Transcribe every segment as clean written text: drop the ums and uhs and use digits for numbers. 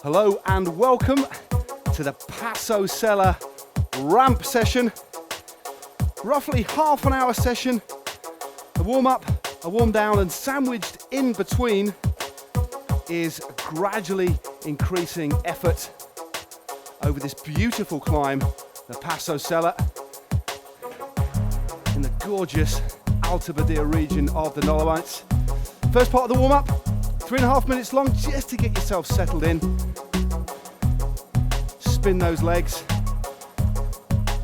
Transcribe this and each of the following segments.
Hello and welcome to the Passo Sella ramp session. Roughly half an hour session, a warm up, a warm down, and sandwiched in between is gradually increasing effort over this beautiful climb, the Passo Sella, in the gorgeous Alta Badia region of the Dolomites. First part of the warm up, 3.5 minutes long, just to get yourself settled in. Spin those legs,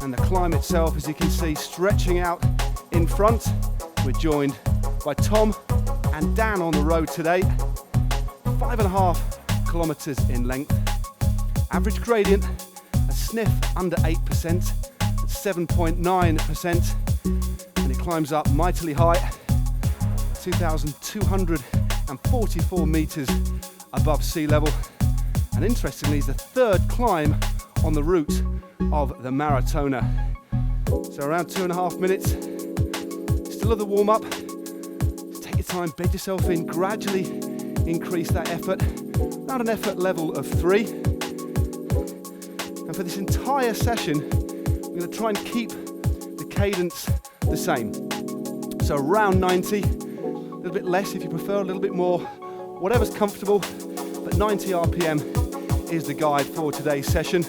and the climb itself, as you can see, stretching out in front. We're joined by Tom and Dan on the road today. 5.5 kilometers in length. Average gradient, a sniff under 8%, 7.9%, and it climbs up mightily high, 2,244 meters above sea level. And interestingly, it's the third climb on the route of the Maratona. So around 2.5 minutes. Still of the warm up. Just take your time, bed yourself in, gradually increase that effort. Around an effort level of 3. And for this entire session, we're going to try and keep the cadence the same. So around 90, a little bit less if you prefer, a little bit more, whatever's comfortable, but 90 RPM is the guide for today's session.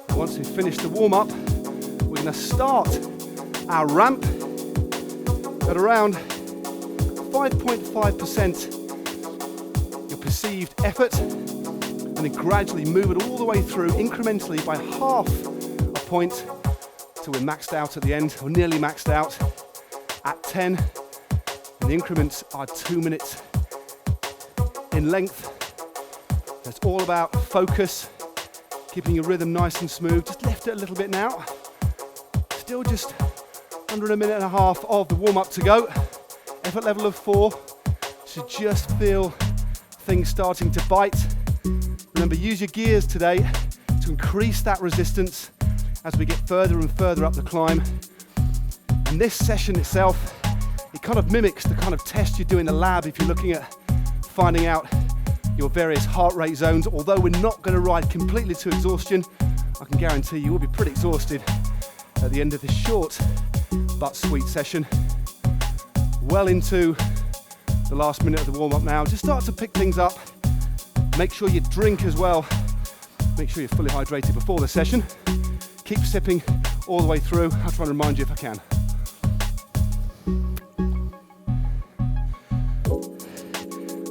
And once we've finished the warm up, we're going to start our ramp at around 5.5% your perceived effort, and then gradually move it all the way through incrementally by half a point till we're maxed out at the end, or nearly maxed out at 10. And the increments are 2 minutes in length. It's all about focus, keeping your rhythm nice and smooth. Just lift it a little bit now. Still just under a minute and a half of the warm up to go. Effort level of 4. So just feel things starting to bite. Remember, use your gears today to increase that resistance as we get further and further up the climb. And this session itself, it kind of mimics the kind of test you do in the lab if you're looking at finding out your various heart rate zones. Although we're not going to ride completely to exhaustion, I can guarantee you will be pretty exhausted at the end of this short but sweet session. Well into the last minute of the warm-up now. Just start to pick things up. Make sure you drink as well. Make sure you're fully hydrated before the session. Keep sipping all the way through. I'll try and remind you if I can.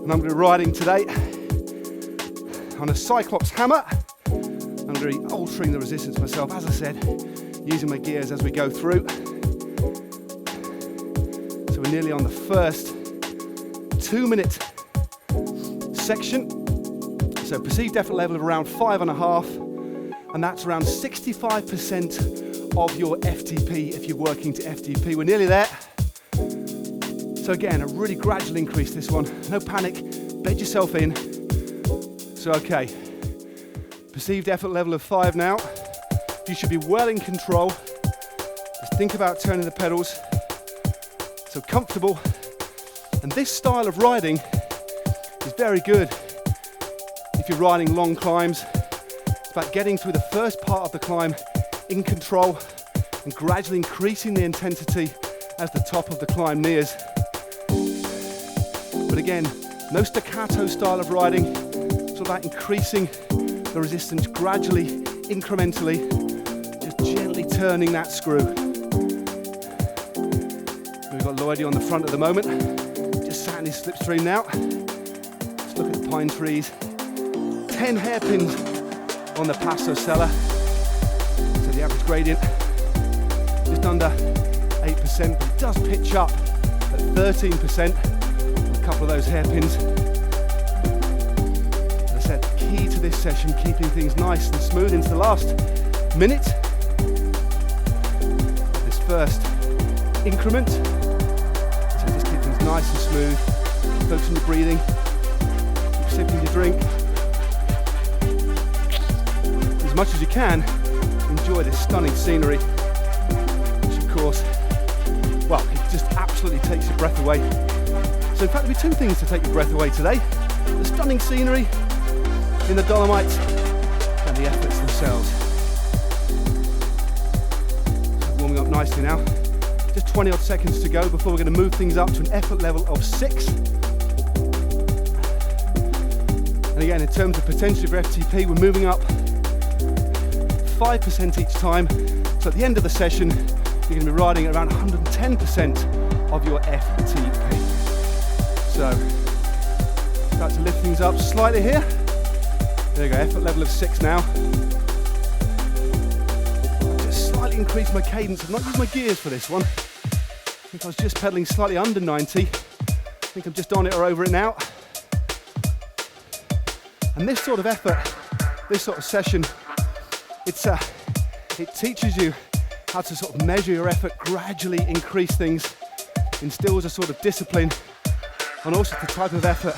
And I'm going to be riding today on a Cyclops hammer. I'm going to be altering the resistance myself, as I said, using my gears as we go through. So we're nearly on the first 2-minute section. So perceived effort level of around 5.5, and that's around 65% of your FTP if you're working to FTP. We're nearly there. So again, a really gradual increase this one. No panic, bed yourself in. So okay, perceived effort level of 5 now. You should be well in control. Just think about turning the pedals. So comfortable. And this style of riding is very good if you're riding long climbs. It's about getting through the first part of the climb in control and gradually increasing the intensity as the top of the climb nears. But again, no staccato style of riding. It's all about increasing the resistance gradually, incrementally, just gently turning that screw. We've got Lloydie on the front at the moment, just sat in his slipstream now. Let's look at the pine trees. 10 hairpins on the Passo Sella. So the average gradient, just under 8%, but it does pitch up at 13%. A couple of those hairpins. As I said, key to this session, keeping things nice and smooth into the last minute. This first increment. So just keep things nice and smooth. Focus on your breathing. Keep sipping your drink. As much as you can, enjoy this stunning scenery, which of course, well, it just absolutely takes your breath away. So in fact, there'll be 2 things to take your breath away today. The stunning scenery in the Dolomites than the efforts themselves. So warming up nicely now. Just 20 odd seconds to go before we're going to move things up to an effort level of 6. And again, in terms of potential for FTP, we're moving up 5% each time. So at the end of the session, you're going to be riding at around 110% of your FTP. So start to lift things up slightly here. There you go, effort level of 6 now. I'll just slightly increase my cadence. I've not used my gears for this one. If I was just pedaling slightly under 90, I think I'm just on it or over it now. And this sort of effort, this sort of session, it teaches you how to sort of measure your effort, gradually increase things, instills a sort of discipline, and also the type of effort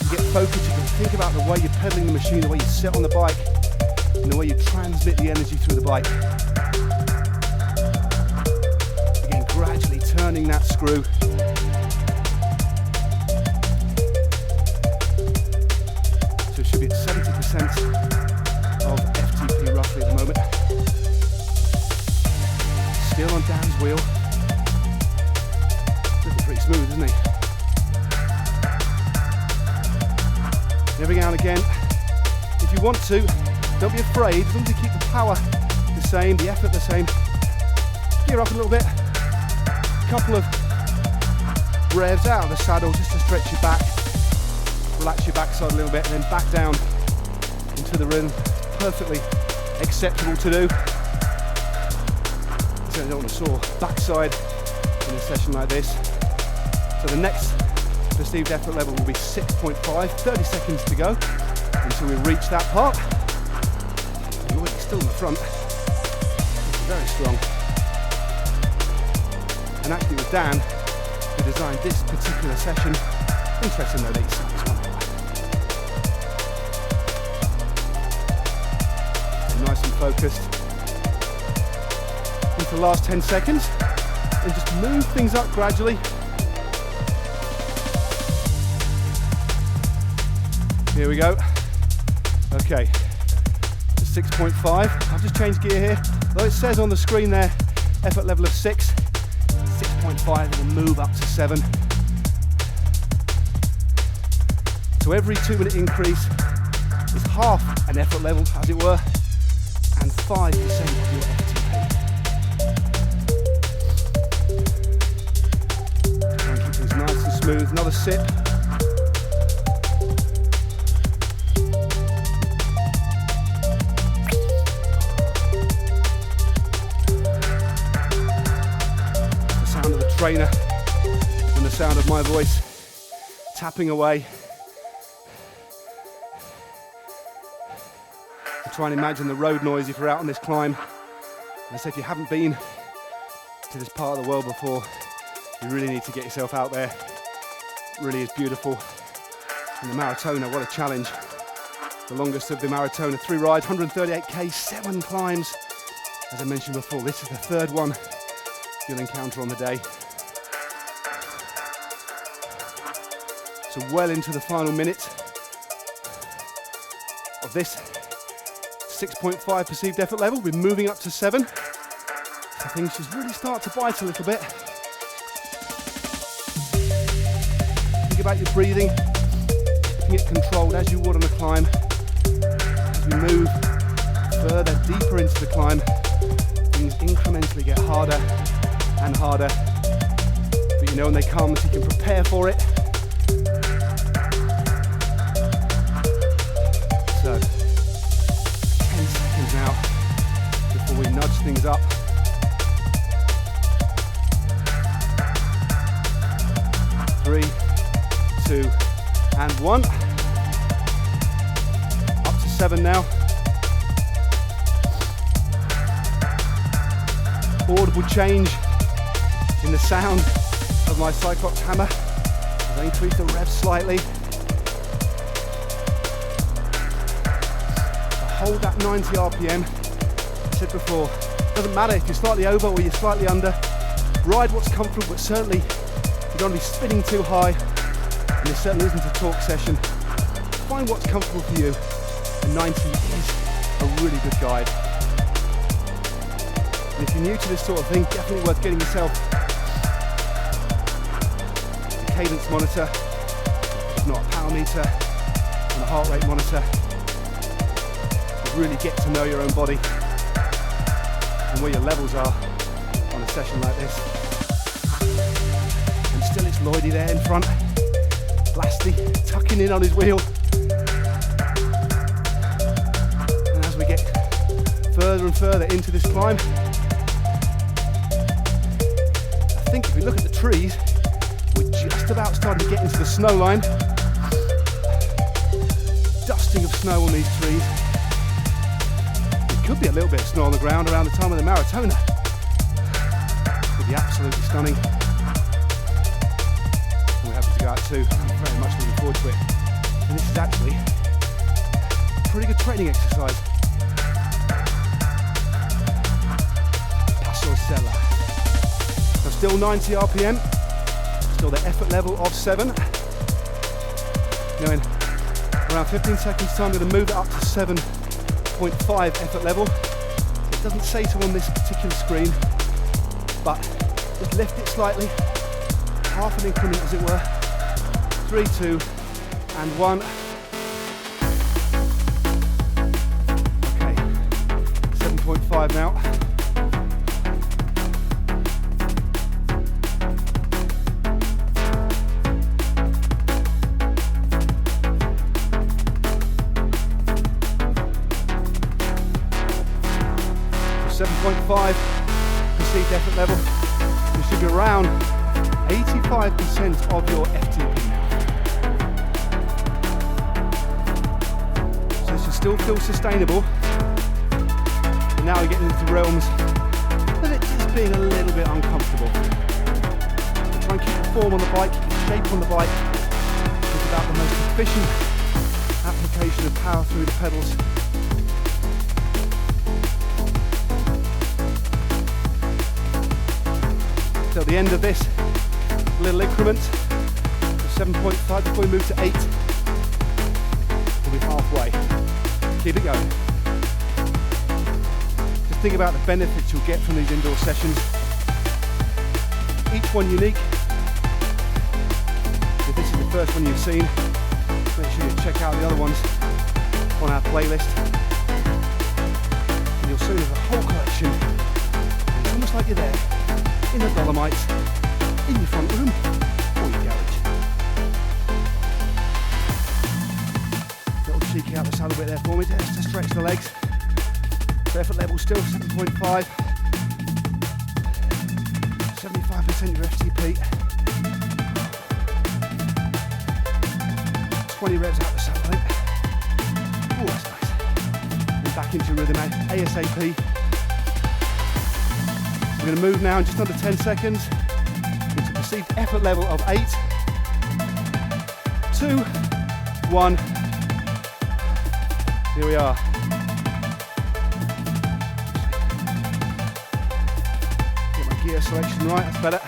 you get focused. You can think about the way you're pedaling the machine, the way you sit on the bike, and the way you transmit the energy through the bike. Again, gradually turning that screw. So it should be at 70% of FTP roughly at the moment. Still on Dan's wheel. Looking pretty smooth, isn't he? Every now and again, if you want to, don't be afraid, as long as you keep the power the same, the effort the same, gear up a little bit, a couple of revs out of the saddle just to stretch your back, relax your backside a little bit, and then back down into the rhythm. Perfectly acceptable to do. Certainly don't want a sore backside in a session like this. So the next perceived effort level will be 6.5, 30 seconds to go until we reach that part. You're still in the front, very strong. And actually with Dan, who designed this particular session, interesting though that he signed this one. Nice and focused. Into the last 10 seconds, and just move things up gradually. Here we go. Okay, 6.5. I've just changed gear here. Though it says on the screen there, effort level of 6, 6.5, and then move up to 7. So every 2-minute increase is half an effort level, as it were, and 5% of your FTP. Try and keep things nice and smooth. Another sip. Trainer and the sound of my voice tapping away. I try and imagine the road noise if you're out on this climb. And I say if you haven't been to this part of the world before, you really need to get yourself out there. It really is beautiful. And the Maratona, what a challenge. The longest of the Maratona, 3 rides, 138k, 7 climbs. As I mentioned before, this is the 3rd one you'll encounter on the day. So well into the final minute of this 6.5 perceived effort level. We're moving up to 7. So things just really start to bite a little bit. Think about your breathing, keeping it controlled as you would on a climb. As we move further, deeper into the climb, things incrementally get harder and harder. But you know when they come, so you can prepare for it. So, 10 seconds now before we nudge things up. Three, 2, and 1. Up to 7 now. Audible change in the sound of my Cyclops hammer as I increase the rev slightly. Hold that 90 RPM. I said before, it doesn't matter if you're slightly over or you're slightly under. Ride what's comfortable, but certainly you don't want to be spinning too high, and this certainly isn't a talk session. Find find what's comfortable for you. And 90 is a really good guide. And if you're new to this sort of thing, definitely worth getting yourself a cadence monitor, if not a power meter, and a heart rate monitor. To really get to know your own body and where your levels are on a session like this. And still it's Lloydie there in front, Blasty tucking in on his wheel. And as we get further and further into this climb, I think if we look at the trees, we're just about starting to get into the snow line. Dusting of snow on these trees. There could be a little bit of snow on the ground around the time of the Maratona. It'd be absolutely stunning. We're happy to go out too. I'm very much looking forward to it. And this is actually a pretty good training exercise. Passo Sella. So still 90 RPM, still the effort level of 7. Now in around 15 seconds time, I'm going to move it up to 7.5 effort level. It doesn't say so on this particular screen, but just lift it slightly, half an increment as it were. 3, 2, and 1. Okay, 7.5 now. So 7.5 perceived effort level. You should be around 85% of your FTP now. So this should still feel sustainable. But now we're getting into the realms of it just being a little bit uncomfortable. So try and keep the form on the bike, keep the shape on the bike. Think about the most efficient application of power through the pedals. So at the end of this little increment of 7.5 before we move to 8, we'll be halfway. Keep it going. Just think about the benefits you'll get from these indoor sessions. Each one unique. If this is the first one you've seen, make sure you check out the other ones on our playlist. And you'll see there's a whole collection. And it's almost like you're there in the Dolomites, in your front room or your garage. Little cheeky out the saddle bit there for me, just to stretch the legs. So effort level still 7.5. 75% your FTP. 20 revs out the saddle, I think. Oh, that's nice. And back into rhythm ASAP. We're going to move now in just under 10 seconds into perceived effort level of 8, 2, 1. Here we are. Get my gear selection right, that's better.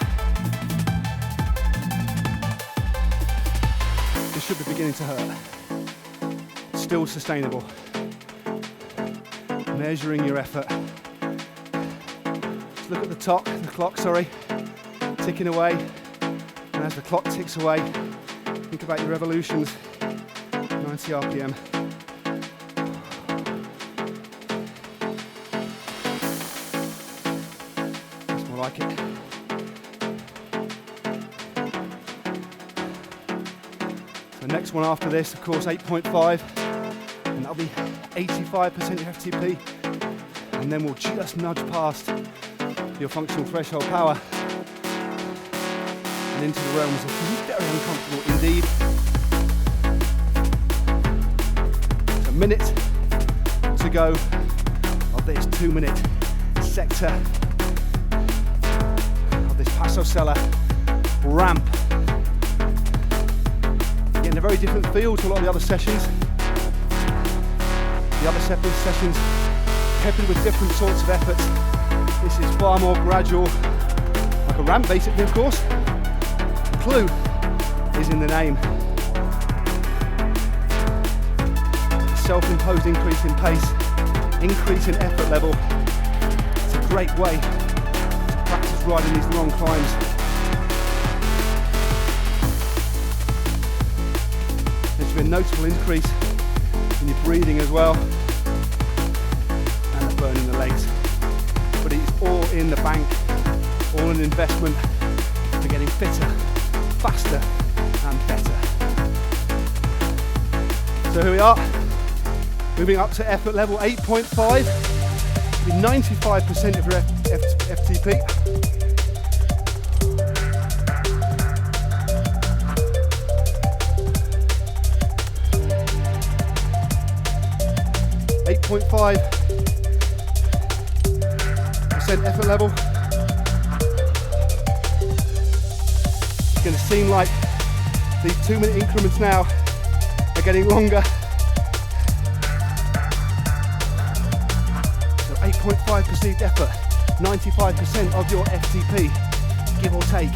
This should be beginning to hurt. Still sustainable. Measuring your effort. Look at the clock, ticking away. And as the clock ticks away, think about your revolutions. 90 RPM. That's more like it. So next one after this, of course, 8.5. And that'll be 85% of FTP. And then we'll just nudge past your functional threshold power and into the realms of very uncomfortable indeed. It's a minute to go of this 2-minute sector of this Passo Sella ramp. Getting a very different feel to a lot of the other sessions. The other sessions peppered with different sorts of efforts. This is far more gradual, like a ramp basically, of course. The clue is in the name. self-imposed increase in pace, increase in effort level. It's a great way to practice riding these long climbs. There should be a notable increase in your breathing as well, and the burn in the legs. But it's all in the bank, all an investment for getting fitter, faster and better. So here we are, moving up to effort level 8.5, with 95% of your FTP. Effort level. It's going to seem like these 2-minute increments now are getting longer. So 8.5 perceived effort, 95% of your FTP, give or take.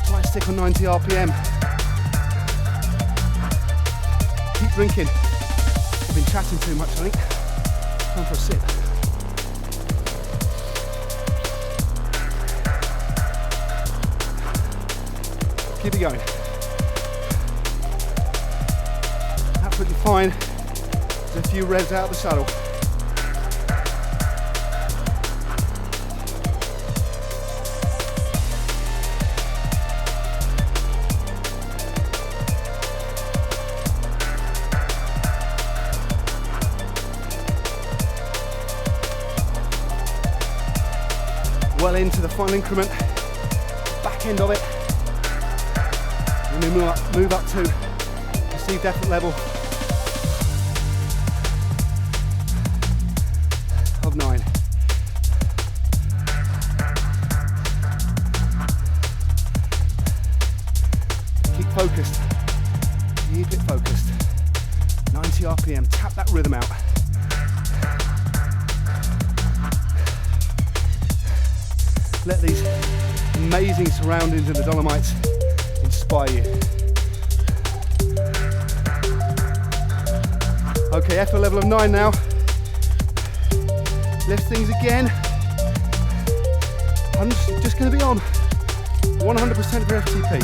Try and stick on 90 RPM. Keep drinking. I've been chatting too much, I think. Time for a sip. Keep it going. Absolutely fine. There's a few revs out of the saddle. Well into the final increment, back end of it. And we move up to perceived effort level of 9. Keep focused. Keep it focused. 90 RPM. Tap that rhythm out. Let these amazing surroundings in the Dolomites inspire you. Okay, effort level of 9 now. Lift things again. I'm just going to be on 100% of your FTP.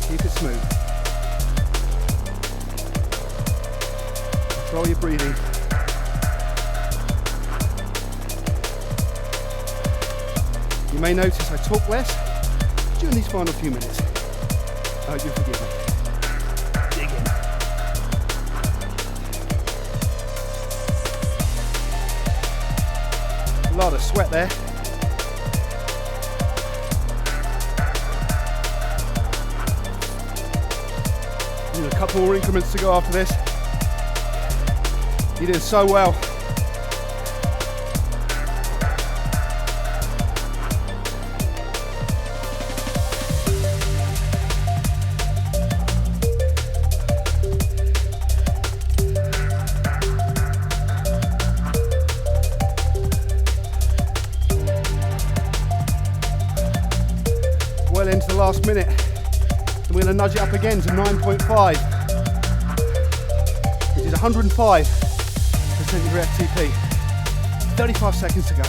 Keep it smooth. Control your breathing. You may notice I talk less during these final few minutes. I hope you'll forgive me. Dig in. A lot of sweat there. Need a couple more increments to go after this. You did so well. Well into the last minute. And we're going to nudge it up again to 9.5, which is 105% of your FTP. 35 seconds to go.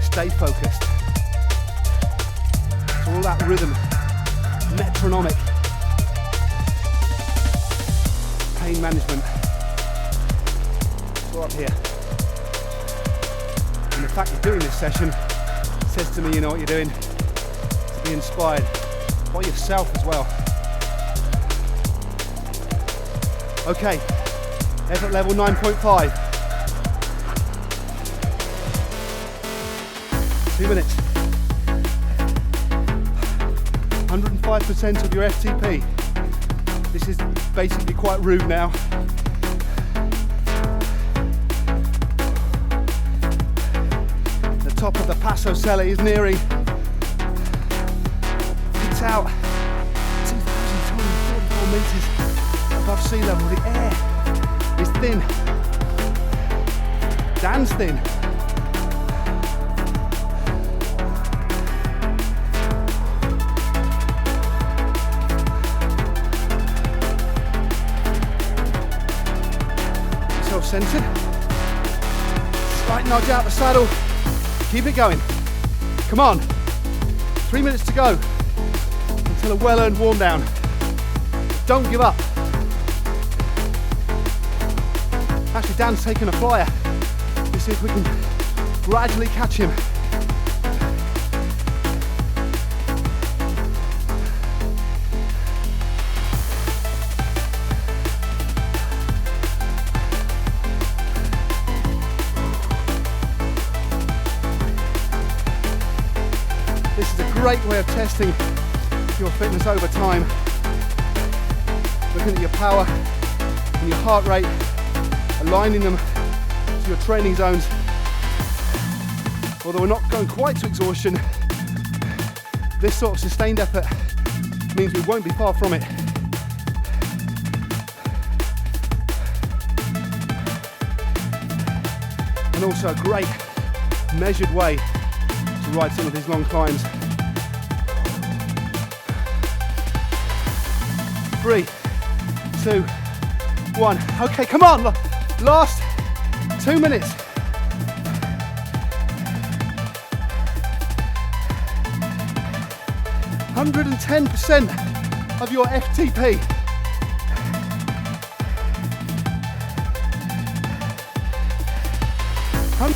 Stay focused. It's all that rhythm, metronomic. Pain management. It's all up here. And the fact you're doing this session says to me you know what you're doing. To be inspired by yourself as well. Okay, effort level 9.5. 2 minutes. 105% of your FTP. This is basically quite rude now. The top of the Passo Sella is nearing. It's out 2,244 meters above sea level. The air is thin. Dan's thin. Self-centered. Slight nudge out the saddle. Keep it going. Come on. 3 minutes to go until a well-earned warm down. Don't give up. Actually, Dan's taking a flyer. Let's see if we can gradually catch him. This is a great way of testing your fitness over time. Looking at your power and your heart rate, aligning them to your training zones. Although we're not going quite to exhaustion, this sort of sustained effort means we won't be far from it. And also a great measured way to ride some of these long climbs. 3, 2, 1. Okay, come on. Last 2 minutes. %110% of your FTP. Hun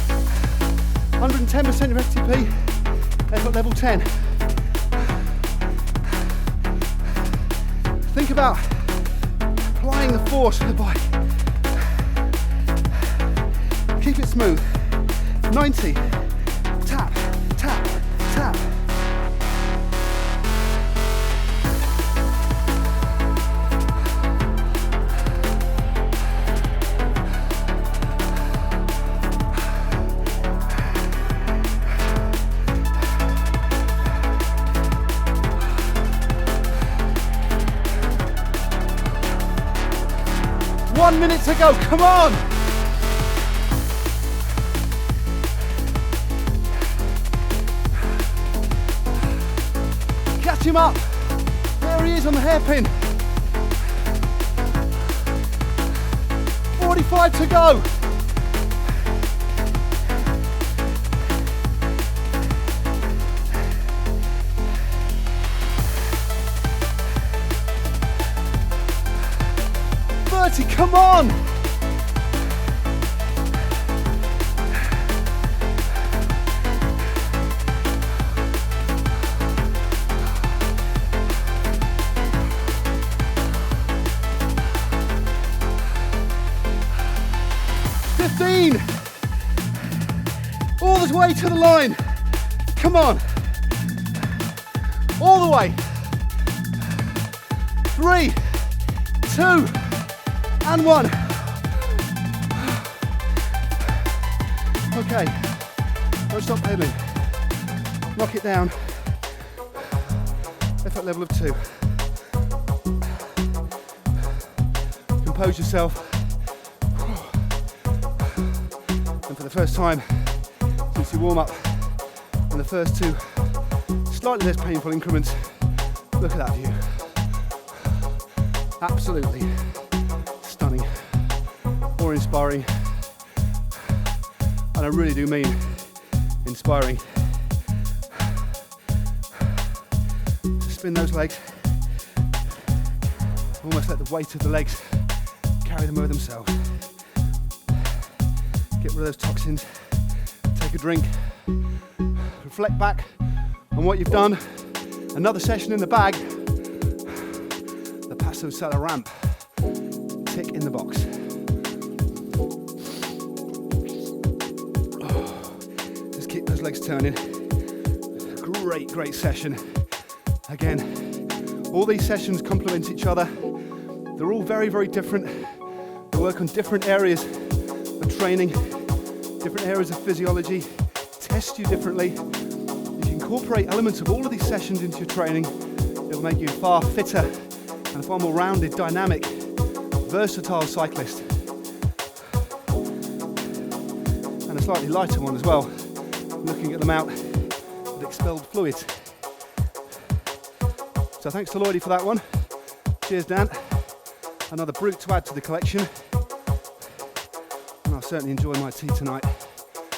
110% of FTP, effort level 10. Think about applying the force of the bike. Keep it smooth. 90. Tap, tap, tap. One minute to go, come on! Catch him up! There he is on the hairpin. 45 to go! Come on! All the way to the line. Come on. All the way. 3, 2, and 1. Okay, don't stop pedaling. Knock it down. Effort level of 2. Compose yourself. And for the first time since you warm up in the first 2 slightly less painful increments, look at that view. Absolutely stunning, awe-inspiring, and I really do mean inspiring. Spin those legs, almost let the weight of the legs carry them over themselves. Get rid of those toxins, take a drink, reflect back on what you've done. Another session in the bag, the Passo Sella ramp, tick in the box. Just keep those legs turning. Great session. Again, all these sessions complement each other. They're all very different. They work on different areas of training, different areas of physiology, test you differently. If you incorporate elements of all of these sessions into your training, it'll make you a far fitter and a far more rounded, dynamic, versatile cyclist. and a slightly lighter one as well, looking at the amount of expelled fluids. So thanks to Lloydie for that one. Cheers, Dan. Another brute to add to the collection. And I'll certainly enjoy my tea tonight.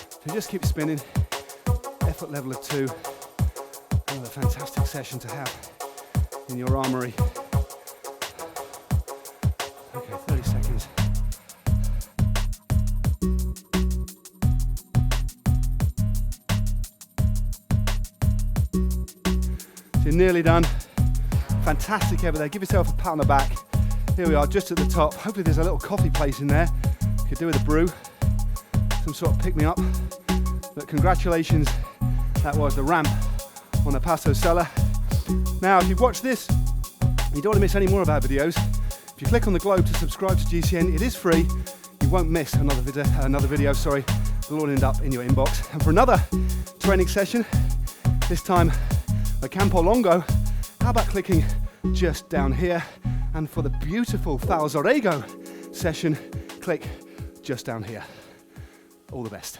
So just keep spinning. Effort level of 2. Another fantastic session to have in your armoury. Okay, 30 seconds. So you're nearly done. Fantastic over there. Give yourself a pat on the back. Here we are, just at the top. Hopefully there's a little coffee place in there. You could do with a brew. Some sort of pick-me-up. But congratulations. That was the ramp on the Passo Sella. Now, if you've watched this, you don't want to miss any more of our videos. If you click on the globe to subscribe to GCN, it is free. You won't miss another video. It'll all end up in your inbox. And for another training session, this time a Campo Longo, how about clicking just down here? And for the beautiful Falzarego session, click just down here. All the best.